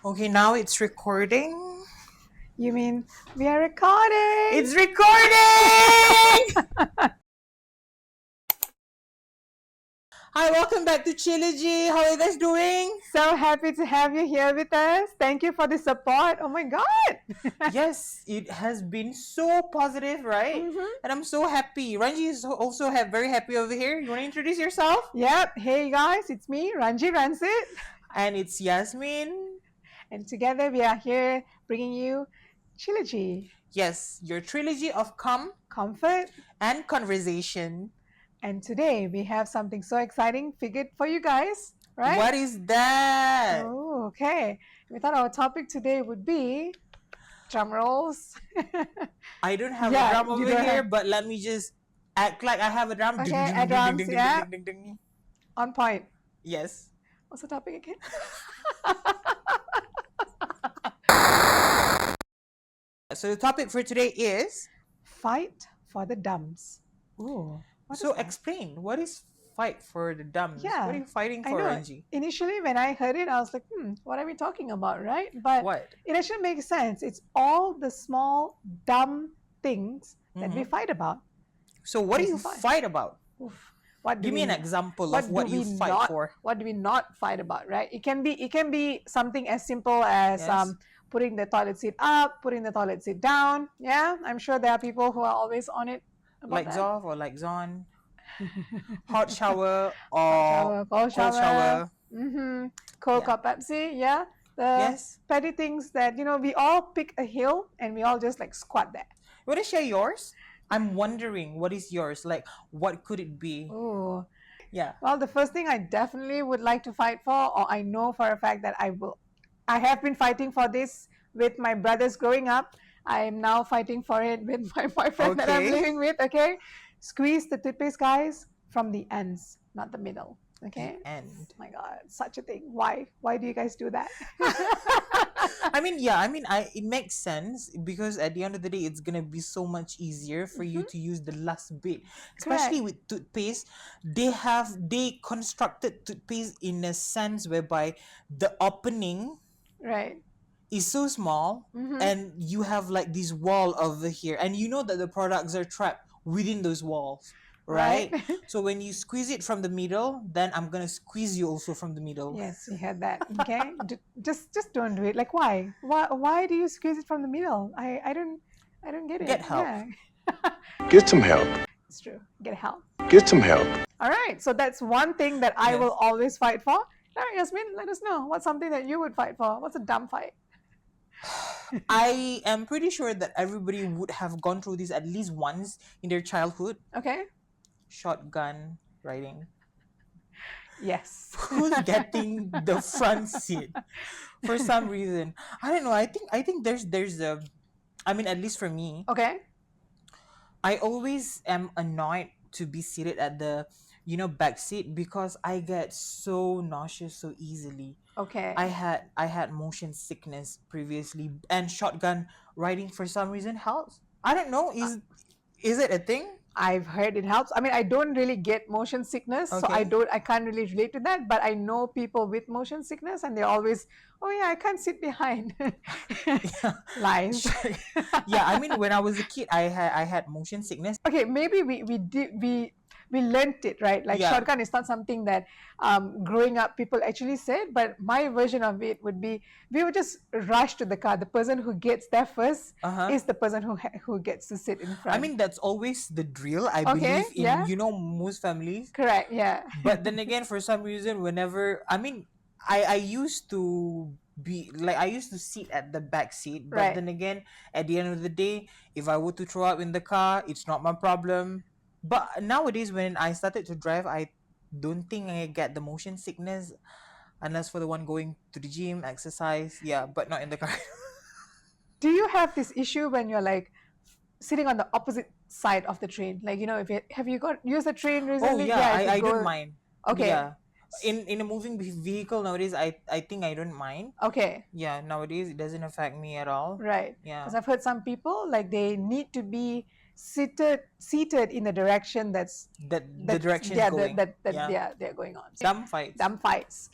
Okay, now it's recording. You mean we are recording? It's recording! Hi, welcome back to Chillogy. How are you guys doing? So happy to have you here with us. Thank you for the support. Oh my God. Yes, it has been so positive, right? And I'm so happy. Ranji is also very happy over here. You want to introduce yourself? Yep. Hey guys, it's me, Ranji Rancid. And it's Yasmine. And together we are here bringing you Chillogy, Yes, your trilogy of calm comfort. and conversation. And today we have something so exciting figured for you guys, right? What is that? Oh, okay. We thought our topic today would be drum rolls. I don't have Yeah, a drum you over don't here, have- but let me just act like I have a drum. Okay, Ding, ding, a ding, ding, drums, ding, ding, yeah. ding, ding, ding, ding. On point. Yes. What's the topic again? So the topic for today is. Fight for the dumps. Ooh. What So is that? explain, what is fight for the dumps? Yeah, What are you fighting I for, know. Ranji? Initially, when I heard it, I was like, what are we talking about, right? But What? it actually makes sense. It's all the small, dumb things that we fight about. So what do This you is why. fight about? Oof. What do Give me we an example what of do what you we fight not for. what do we not fight about, right? It can be something as simple as Yes. putting the toilet seat up, putting the toilet seat down. Yeah, I'm sure there are people who are always on it about Lights that. off or lights on. Hot shower or Hot shower, cold shower. cold shower. Coke Yeah. or Pepsi, yeah. The Yes. petty things that, we all pick a hill and we all just like squat there. You want to share yours? I'm wondering what is yours. Like, what could it be? Oh, Yeah. well, the first thing I definitely would like to fight for, or I know for a fact that I have been fighting for this with my brothers growing up. I am now fighting for it with my boyfriend that I'm Okay. living with, okay? Squeeze the toothpaste, guys, from the ends, not the middle, okay? And Oh my God, such a thing. Why? Why do you guys do that? it makes sense because at the end of the day, it's gonna be so much easier for you to use the last bit, especially with toothpaste. They constructed toothpaste in a sense whereby the opening Right. is so small, and you have like this wall over here, and you know that the products are trapped within those walls. Right? So when you squeeze it from the middle, then I'm gonna squeeze you also from the middle. Yes, we had that. Okay, just don't do it. Like, why? Why do you squeeze it from the middle? I don't get it. Get help. Yeah, Get some help. it's true. Get help. Get some help. All right. So that's one thing that I Yes. will always fight for. All right, Yasmin, let us know what's something that you would fight for. What's a dumb fight? I am pretty sure that everybody would have gone through this at least once in their childhood. Okay. Shotgun riding. Yes. Who's getting the front seat? For some reason, I don't know. I think there's a. I mean, at least for me, Okay. I always am annoyed to be seated at the, back seat because I get so nauseous so easily. Okay. I had motion sickness previously, and shotgun riding for some reason helps. I don't know. Is it a thing? I've heard it helps. I mean, I don't really get motion sickness, so Okay. I can't really relate to that. But I know people with motion sickness, and they're always, oh yeah, I can't sit behind. Lies. Yeah, I mean, when I was a kid, I had motion sickness. Okay, maybe we learnt it, right? Like, Yeah. shotgun is not something that growing up people actually said, but my version of it would be we would just rush to the car. The person who gets there first is the person who gets to sit in front. I mean, that's always the drill, I Okay, believe, in, yeah. most families. Correct, yeah. But then again, for some reason, whenever, I mean, I used to I used to sit at the back seat, but Right. then again, at the end of the day, if I were to throw up in the car, it's not my problem. But nowadays, when I started to drive, I don't think I get the motion sickness unless for the one going to the gym, exercise, yeah, but not in the car. Do you have this issue when you're like sitting on the opposite side of the train? Like, if have you used the train Oh recently? yeah, if I you go- don't mind. Okay. Yeah. In a moving vehicle nowadays, I think I don't mind. Okay. Yeah, nowadays it doesn't affect me at all. Right. Yeah. Because I've heard some people like they need to be seated in the direction the direction yeah, going. that Yeah. they're going on. Dumb fights. Dumb fights.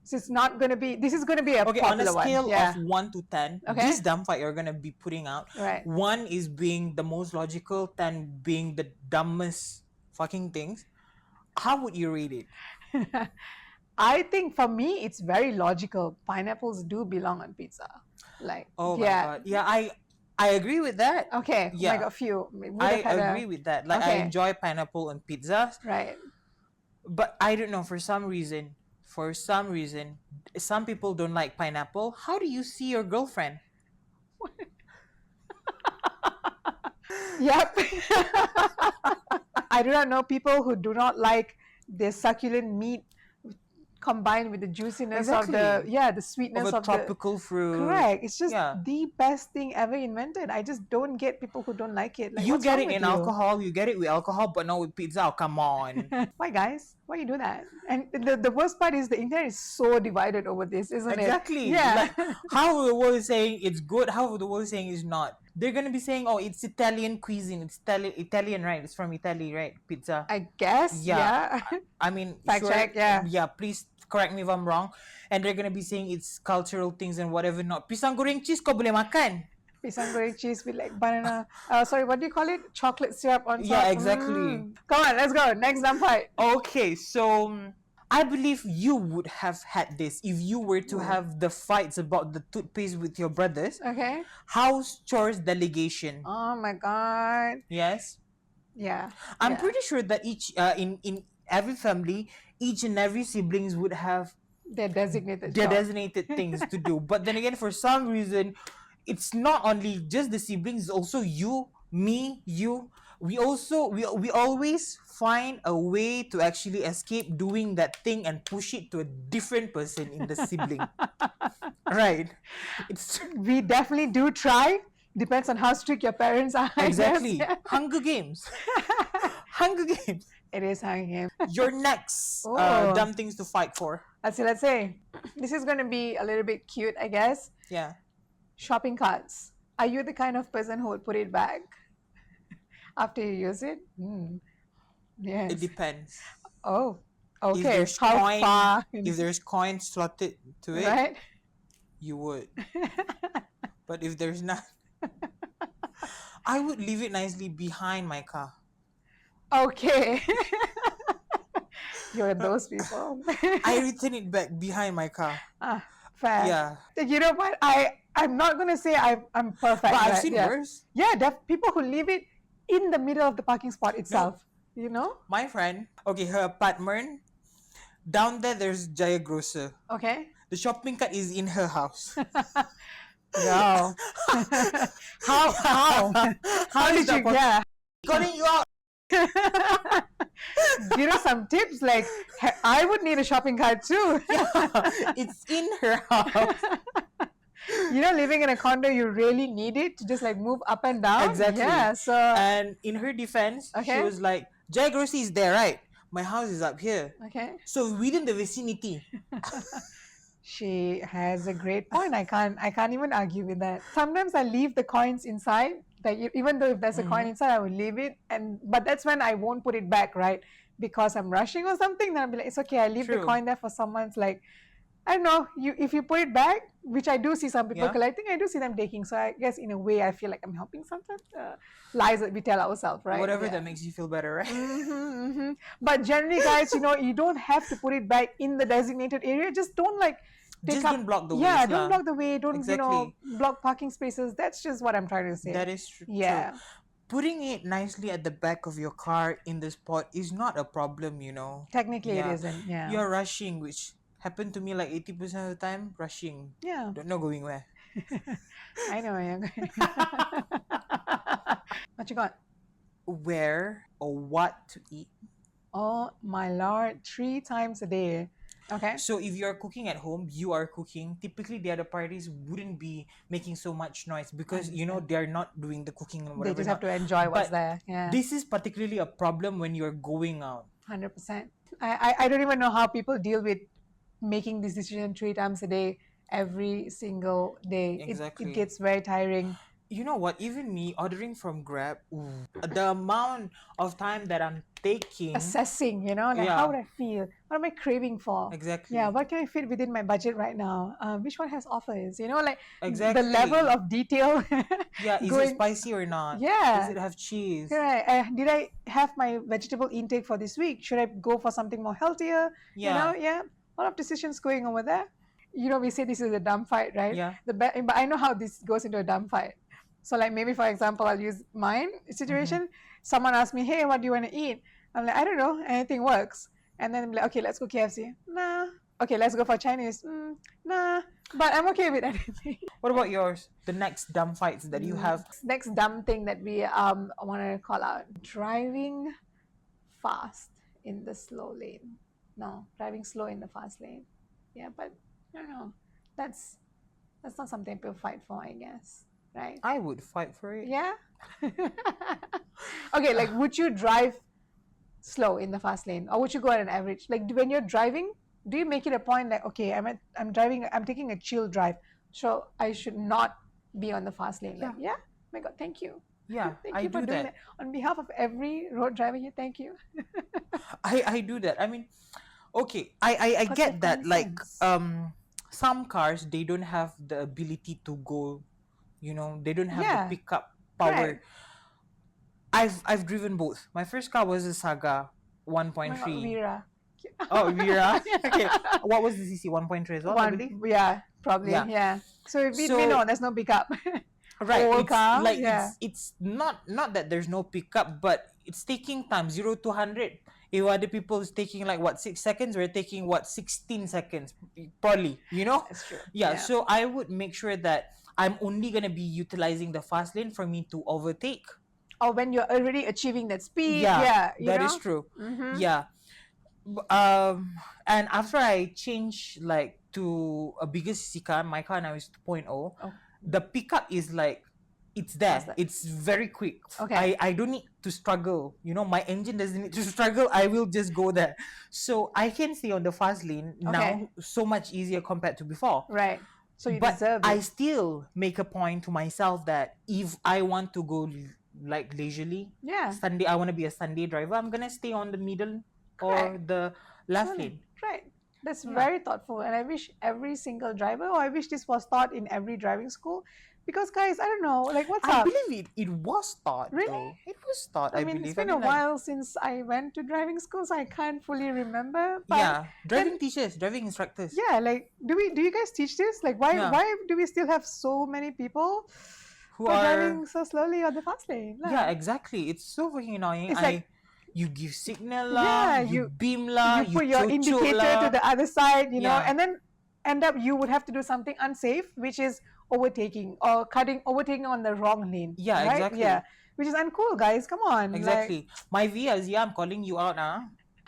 So it's not going to be, this is going to be a Okay, on a popular one. scale Yeah. of 1 to 10, Okay. this dumb fight you're gonna be putting out, Right. 1 is being the most logical, 10 being the dumbest fucking things. How would you rate it? I think for me, it's very logical. Pineapples do belong on pizza. Like, Oh my yeah. god. Yeah, I agree with that. Okay. Oh Yeah. my god, few. We would I have had agree with that. Like, I Okay. enjoy pineapple on pizzas, Right. but I don't know, for some reason, some people don't like pineapple. How do you see your girlfriend? Yep. I do not know people who do not like the succulent meat combined with the juiciness of the Exactly. the sweetness Of a of the tropical fruit. correct. It's just Yeah. the best thing ever invented. I just don't get people who don't like it. Like, You what's get wrong it with in you? alcohol, you get it with alcohol, but not with pizza. Oh, come on. Why, guys? Why you do that? And the worst part is the internet is so divided over this, isn't Exactly. it? Yeah. Like, how the world is saying it's good, how the world is saying it's not. They're gonna be saying, oh, it's Italian cuisine. It's Italian, right? It's from Italy, right? Pizza. I guess. Yeah. Yeah. I mean, Fact sure. check, yeah. Yeah, please correct me if I'm wrong. And they're gonna be saying it's cultural things and whatever not. Pisang goreng cheese kau boleh makan. Pisang goreng cheese with like banana. Sorry, what do you call it? Chocolate syrup on top. Yeah, exactly. Come on, let's go. Next dumb fight. Okay, so I believe you would have had this if you were to have the fights about the toothpaste with your brothers. Okay. House chores delegation. Oh my god. Yes. Yeah. I'm yeah. pretty sure that each in every family, each and every siblings would have They're designated. their job. designated things to do. But then again, for some reason, it's not only just the siblings, it's also you, me, you. We always find a way to actually escape doing that thing and push it to a different person in the sibling. Right. It's We definitely do try. Depends on how strict your parents are. I exactly guess. Hunger Games. Hunger Games. It is hanging. Your next Oh. dumb things to fight for. Let's say. This is going to be a little bit cute, I guess. Yeah. Shopping carts. Are you the kind of person who would put it back after you use it? Yes. It depends. Oh, If okay. there's How coin, far? if there's coin slotted to it, Right? you would. But if there's not, I would leave it nicely behind my car. Okay. You're those people. I return it back behind my car. Fair. Yeah. You know what? I'm not gonna say I'm perfect. But I've right? seen yeah. worse. Yeah, people who leave it in the middle of the parking spot itself. You know? My friend, okay, her apartment, down there's Jaya Grocer. Okay. The shopping cart is in her house. Wow. How How did you get? calling you out? Give us some tips. Like, I would need a shopping cart too. It's in her house. You know, living in a condo, you really need it to just like move up and down. Exactly. Yeah. So. And in her defense, she Okay. was like, Jai Grocery is there, right? My house is up here. Okay. So within the vicinity. She has a great point. I can't even argue with that. Sometimes I leave the coins inside. Like even though if there's a coin inside, I will leave it. But that's when I won't put it back, right? Because I'm rushing or something. Then I'll be like, it's okay. I leave the True. coin there for someone's like, I don't know. If you put it back, which I do see some people Yeah. collecting, I do see them taking. So I guess in a way, I feel like I'm helping sometimes. Lies that we tell ourselves, right? Whatever Yeah. that makes you feel better, right? But generally, guys, you don't have to put it back in the designated area. Just don't like. Just don't block the Yeah, ways, don't lah. block the way. Don't Exactly. block parking spaces. That's just what I'm trying to say. That is true. Yeah. Putting it nicely at the back of your car in the spot is not a problem, Technically, Yeah. it isn't. Yeah. You're rushing, which happened to me like 80% of the time. Rushing. Yeah. Don't know going where. I know. What you got? Where or what to eat. Oh my lord! 3 times a day. Okay. So if you're cooking at home, you are cooking. Typically, the other parties wouldn't be making so much noise because they're not doing the cooking and They whatever. just have to enjoy what's But there. Yeah. This is particularly a problem when you're going out. 100%. I don't even know how people deal with making this decision 3 times a day, every single day. Exactly. It gets very tiring. You know what? Even me ordering from Grab, ooh, the amount of time that I'm taking. Assessing, like how would I feel? What am I craving for? Exactly. Yeah, what can I fit within my budget right now? Which one has offers? Like the Exactly. level of detail. Yeah, is it going. spicy or not? Yeah. Does it have cheese? Correct. Did I have my vegetable intake for this week? Should I go for something more healthier? Yeah. Yeah. A lot of decisions going over there. We say this is a dumb fight, right? Yeah. But I know how this goes into a dumb fight. So, like, maybe for example, I'll use mine situation. Someone asks me, "Hey, what do you want to eat?" I'm like, "I don't know. Anything works." And then I'm like, "Okay, let's go KFC." Nah. Okay, let's go for Chinese. Nah. But I'm okay with anything. What about yours? The next dumb fights that you have? Next dumb thing that we want to call out: driving fast in the slow lane. No, driving slow in the fast lane. Yeah, but I don't know. That's not something people fight for, I guess. Right? I would fight for it. Yeah. Okay, like would you drive slow in the fast lane, or would you go at an average? Like when you're driving, do you make it a point like, okay, I'm driving, I'm taking a chill drive, so I should not be on the fast lane? Like, yeah. Oh my God, thank you. Yeah, Thank I you for do doing that. that. On behalf of every road driver here, thank you. I do that. I mean, okay, I Because get they're that. common Like, sense. some cars they don't have the ability to go. They don't have the Yeah, pickup correct. power. I've driven both. My first car was a Saga Oh my God, 1.3. Vera. Oh, Vera. Yeah. Okay. What was the CC? 1.3 as well, I believe. Yeah, probably. Yeah. Yeah. So we So know there's no pickup. right, Old it's car. like Yeah. it's not that there's no pickup, but it's taking time 0 to 100. If other people is taking like what 6 seconds, we're taking what 16 seconds, probably. That's true. Yeah. So I would make sure that I'm only gonna be utilizing the fast lane for me to overtake. Or when you're already achieving that speed. Yeah, Yeah. that is true. Mm-hmm. Yeah. And after I changed like to a bigger CC car, my car now is 2.0. Oh. The pickup is like it's there. Faster. It's very quick. Okay. I don't need to struggle. My engine doesn't need to struggle. I will just go there. So I can stay on the fast lane now so much easier compared to before. Right. So you But deserve I it. still make a point to myself that if I want to go like leisurely, Yeah. Sunday, I want to be a Sunday driver, I'm gonna stay on the middle or Correct. the left lane. Right. That's Yeah. very thoughtful. And I wish every single driver, or I wish this was taught in every driving school. Because guys, I don't know, like what's I up? believe it was taught. Really? Though. It was taught. I mean, believe. it's been a while since I went to driving school, so I can't fully remember. But Yeah, driving teachers, driving instructors. yeah, like do you guys teach this? Like why Yeah. why do we still have so many people Who who are are? driving so slowly on the fast lane? Yeah, exactly. It's so fucking annoying. It's like you give signal Yeah, lah, you you- beam lah, you put your cucuk indicator to lah. the other side, Yeah. and then end up you would have to do something unsafe, which is overtaking or overtaking on the wrong lane. Yeah, right? exactly. Yeah, which is uncool, guys. Come on. Like, Exactly. My vias, yeah, I'm calling you out,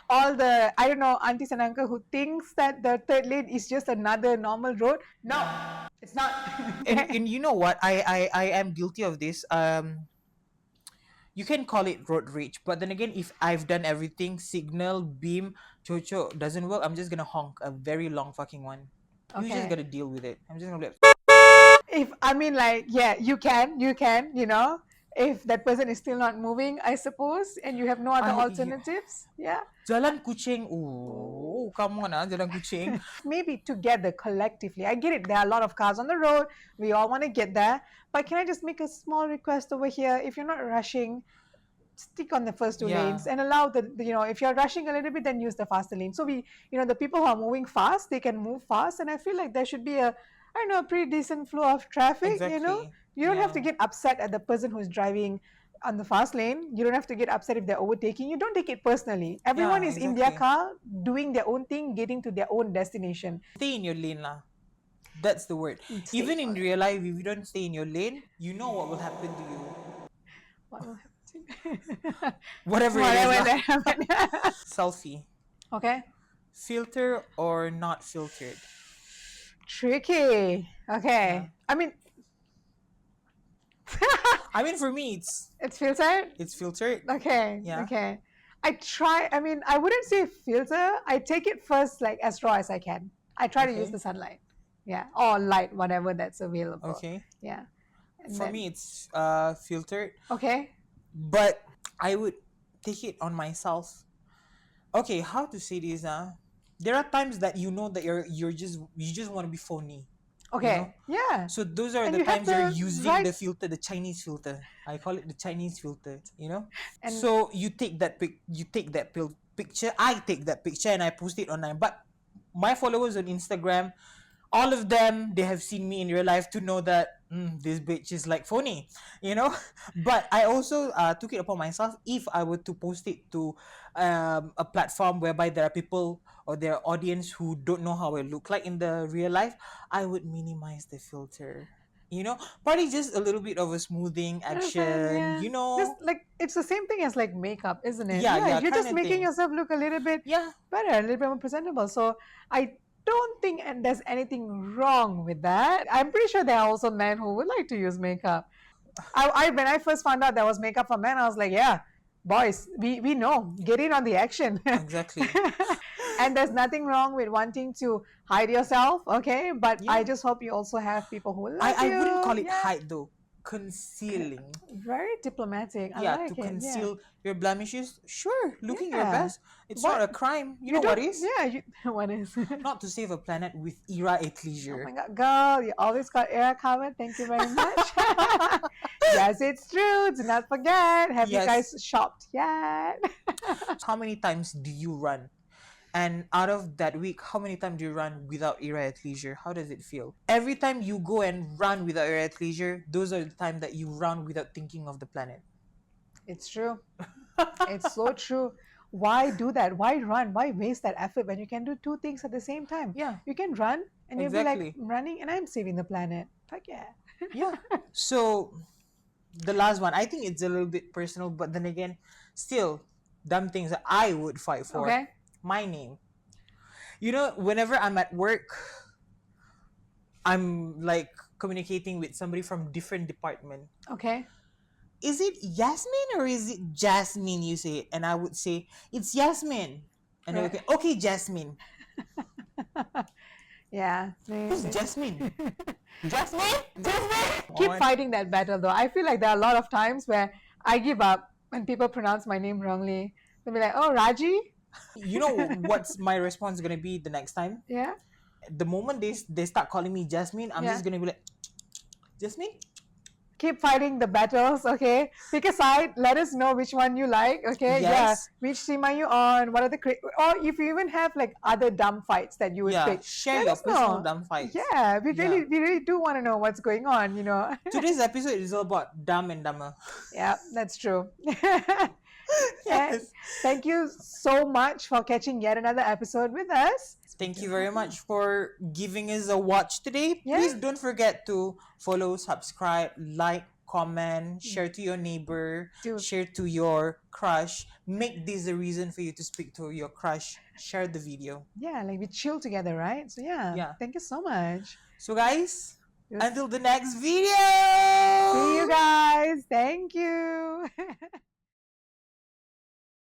all the I don't know aunties and uncle who thinks that the third lane is just another normal road. No, it's not. And you know what? I am guilty of this. You can call it road rage, but then again, if I've done everything, signal, beam, chocho doesn't work, I'm just gonna honk a very long fucking one. You just Okay. gotta deal with it. I'm just gonna be like, If I mean, like, yeah, you can, if that person is still not moving, I suppose, and you have no other I- alternatives. Yeah. Jalan Kuching. Oh, come on, Jalan Kuching. Maybe together collectively. I get it. There are a lot of cars on the road. We all want to get there. But can I just make a small request over here? If you're not rushing, stick on the first two Yeah. lanes and allow if you're rushing a little bit, then use the faster lane. So the people who are moving fast, they can move fast. And I feel like there should be a pretty decent flow of traffic. Exactly. You don't have to Yeah. get upset at the person who's driving on the fast lane. You don't have to get upset if they're overtaking you. Don't take it personally. Everyone Yeah, is in their exactly. car doing their own thing, getting to their own destination. Stay in your lane, lah. That's the word. Stay Even in for it. real life, if you don't stay in your lane, you know what will happen to you. What will happen to you? Whatever it is. Whatever lah. that happened. Selfie. Okay. Filter or not filtered? Tricky. Okay. I mean, for me, it's Filtered. filtered. Okay. Yeah. Okay. I wouldn't say filter. I take it first, like as raw as I can. I try to use Okay. the sunlight. Yeah. Or light, whatever that's available. Okay. Yeah. And For then, me, it's filtered, okay. but I would take it on myself. Okay, how to say this? There are times that you know that you just want to be phony, you know. Okay. Yeah. So those are And the you have times you're the using right the filter, the Chinese filter. I call it the Chinese filter, you know. and So you take that picture. I take that picture and I post it online. But my followers on Instagram, all of them, they have seen me in real life to know that this bitch is like phony, you know. But I also took it upon myself, if I were to post it to a platform whereby there are people or their audience who don't know how I look like in the real life, I would minimize the filter, you know. Probably just a little bit of a smoothing understand, action, yeah. you Just know. like it's the same thing as like makeup, isn't it? Yeah, Yeah, yeah, you're kind just of making thing. yourself look a little bit Yeah. better, a little bit more presentable. So I don't think there's anything wrong with that. I'm pretty sure there are also men who would like to use makeup. I when I first found out there was makeup for men, I was like, yeah, boys, we know, get in on the action. Exactly. And there's nothing wrong with wanting to hide yourself, okay? But I Yeah. just hope you also have people who love I wouldn't call you. it Yeah, hide though. Concealing. very diplomatic. I Yeah, to like it. Yeah, conceal your blemishes. Sure, looking your yeah. best. It's not What a crime. You you know what don't? is? Yeah, you. What is? Not to save a planet with era et Oh my leisure. God, girl, you always got air covered. Thank you very much. Yes, it's true. Do not forget. Have you Yes. guys shopped yet? How many times do you run? And out of that week, how many times do you run without era at leisure? How does it feel? Every time you go and run without era at leisure, those are the time that you run without thinking of the planet. It's true. It's so true. Why do that? Why run? Why waste that effort when you can do two things at the same time? Yeah, You can run and you'll be like, exactly. "I'm running and I'm saving the planet." Fuck yeah. Yeah. So the last one, I think it's a little bit personal, but then again, still dumb things that I would fight for. Okay. My name. You know, whenever I'm at work, I'm like communicating with somebody from different department. Okay. Is it Yasmin or is it Jasmine? You say it, and I would say it's Yasmin, and they're Right. okay. Okay, Jasmine. Yeah. Who's Jasmine? Jasmine? Jasmine? Keep On. fighting that battle though. I feel like there are a lot of times where I give up when people pronounce my name wrongly. They'll be like, "Oh, Raji." You know what's my response gonna be the next time? Yeah. The moment they start calling me Jasmine, I'm Yeah. just gonna be like, Jasmine. Keep fighting the battles, okay? Pick a side. Let us know which one you like, okay? Yeah. Yes. Which team are you on? What are the or if you even have like other dumb fights that you would Yeah. pick, Share let your us personal know. dumb fights. Yeah, Yeah. we really do want to know what's going on, you know. Today's episode is all about dumb and dumber. Yeah, that's true. And Yes. thank you so much for catching yet another episode with us. Thank you very much for giving us a watch today. Yeah. Please don't forget to follow, subscribe, like, comment, share to your neighbor, Do share to your crush. Make this a reason for you to speak to your crush. Share the video. yeah, like we chill together, right? So yeah, Yeah. thank you so much. So guys, Yes. until the next video. See you guys. Thank you.